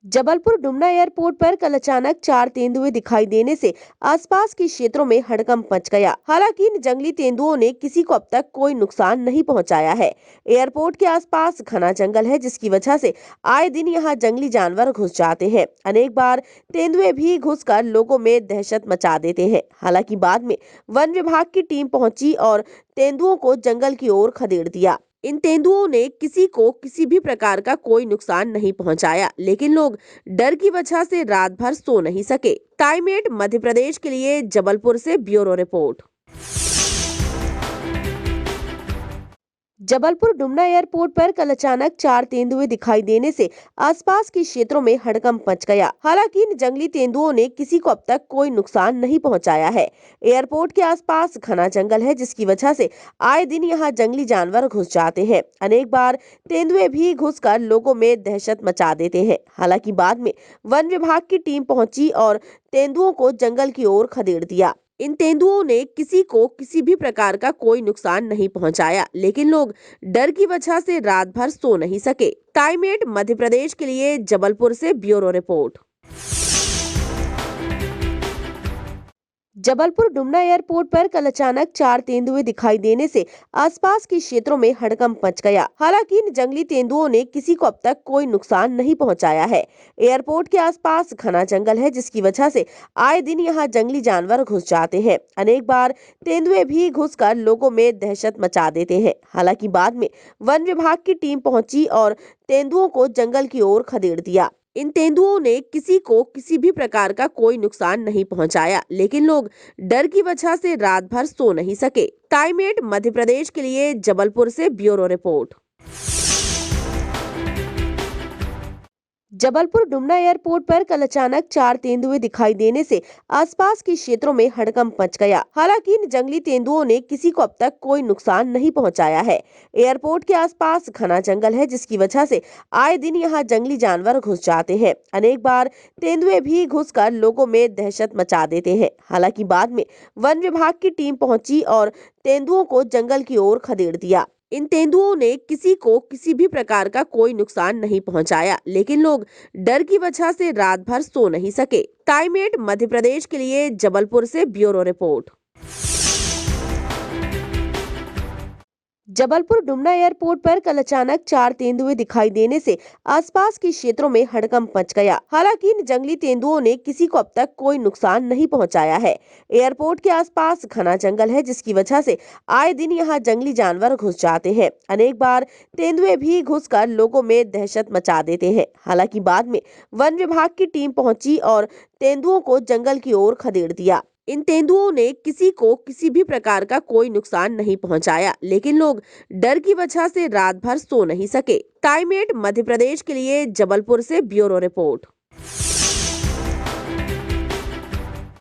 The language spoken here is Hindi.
जबलपुर डुमना एयरपोर्ट पर कल अचानक 4 तेंदुए दिखाई देने से आसपास के क्षेत्रों में हड़कंप मच गया। हालांकि इन जंगली तेंदुओं ने किसी को अब तक कोई नुकसान नहीं पहुंचाया है। एयरपोर्ट के आसपास घना जंगल है, जिसकी वजह से आए दिन यहां जंगली जानवर घुस जाते हैं। अनेक बार तेंदुए भी घुसकर लोगों में दहशत मचा देते हैं। हालांकि बाद में वन विभाग की टीम पहुंची और तेंदुओं को जंगल की ओर खदेड़ दिया। इन तेंदुओं ने किसी को किसी भी प्रकार का कोई नुकसान नहीं पहुंचाया, लेकिन लोग डर की वजह से रात भर सो नहीं सके। टाइम 8 मध्य प्रदेश के लिए जबलपुर से bureau report. Jabalpur Dumna airport पर कल अचानक 4 तेंदुए दिखाई देने से आसपास के क्षेत्रों में हड़कंप मच गया। हालांकि इन जंगली तेंदुओं ने किसी को अब तक कोई नुकसान नहीं पहुंचाया है। एयरपोर्ट के आसपास घना जंगल है, जिसकी वजह से आए दिन यहां जंगली जानवर घुस जाते हैं। अनेक बार तेंदुए भी घुसकर लोगों में दहशत मचा देते हैं। हालांकि बाद में वन विभाग की टीम पहुंची और तेंदुओं को जंगल की ओर खदेड़ दिया। इन तेंदुओं ने किसी को किसी भी प्रकार का कोई नुकसान नहीं पहुंचाया, लेकिन लोग डर की वजह से रात भर सो नहीं सके। टाइम 8 मध्य प्रदेश के लिए जबलपुर से bureau report. Jabalpur Dumna airport पर कल अचानक 4 तेंदुए दिखाई देने से आसपास के क्षेत्रों में हड़कंप मच गया। हालांकि इन जंगली तेंदुओं ने किसी को अब तक कोई नुकसान नहीं पहुंचाया है। एयरपोर्ट के आसपास घना जंगल है, जिसकी वजह से आए दिन यहां जंगली जानवर घुस जाते हैं। अनेक बार तेंदुए भी घुसकर लोगों में दहशत मचा देते हैं। हालांकि बाद में वन विभाग की टीम पहुंची और तेंदुओं को जंगल की ओर खदेड़ दिया। इन तेंदुओं ने किसी को किसी भी प्रकार का कोई नुकसान नहीं पहुंचाया, लेकिन लोग डर की वजह से रात भर सो नहीं सके। टाइम 8 मध्य प्रदेश के लिए जबलपुर से bureau report. Jabalpur Dumna airport पर कल अचानक 4 तेंदुए दिखाई देने से आसपास के क्षेत्रों में हड़कंप मच गया। हालांकि इन जंगली तेंदुओं ने किसी को अब तक कोई नुकसान नहीं पहुंचाया है। एयरपोर्ट के आसपास घना जंगल है, जिसकी वजह से आए दिन यहां जंगली जानवर घुस जाते हैं। अनेक बार तेंदुए भी घुसकर लोगों में दहशत मचा देते हैं। हालांकि बाद में वन विभाग की टीम पहुंची और तेंदुओं को जंगल की ओर खदेड़ दिया। इन तेंदुओं ने किसी को किसी भी प्रकार का कोई नुकसान नहीं पहुंचाया, लेकिन लोग डर की वजह से रात भर सो नहीं सके। टाइम 8 मध्य प्रदेश के लिए जबलपुर से bureau report. Jabalpur Dumna airport पर कल अचानक 4 तेंदुए दिखाई देने से आसपास के क्षेत्रों में हड़कंप मच गया। हालांकि इन जंगली तेंदुओं ने किसी को अब तक कोई नुकसान नहीं पहुंचाया है। एयरपोर्ट के आसपास घना जंगल है, जिसकी वजह से आए दिन यहां जंगली जानवर घुस जाते हैं। अनेक बार तेंदुए भी घुसकर लोगों में दहशत मचा देते हैं। हालांकि बाद में वन विभाग की टीम पहुंची और तेंदुओं को जंगल की ओर खदेड़ दिया। इन तेंदुओं ने किसी को किसी भी प्रकार का कोई नुकसान नहीं पहुंचाया, लेकिन लोग डर की वजह से रात भर सो नहीं सके। टाइम 8 मध्य प्रदेश के लिए जबलपुर से ब्यूरो रिपोर्ट।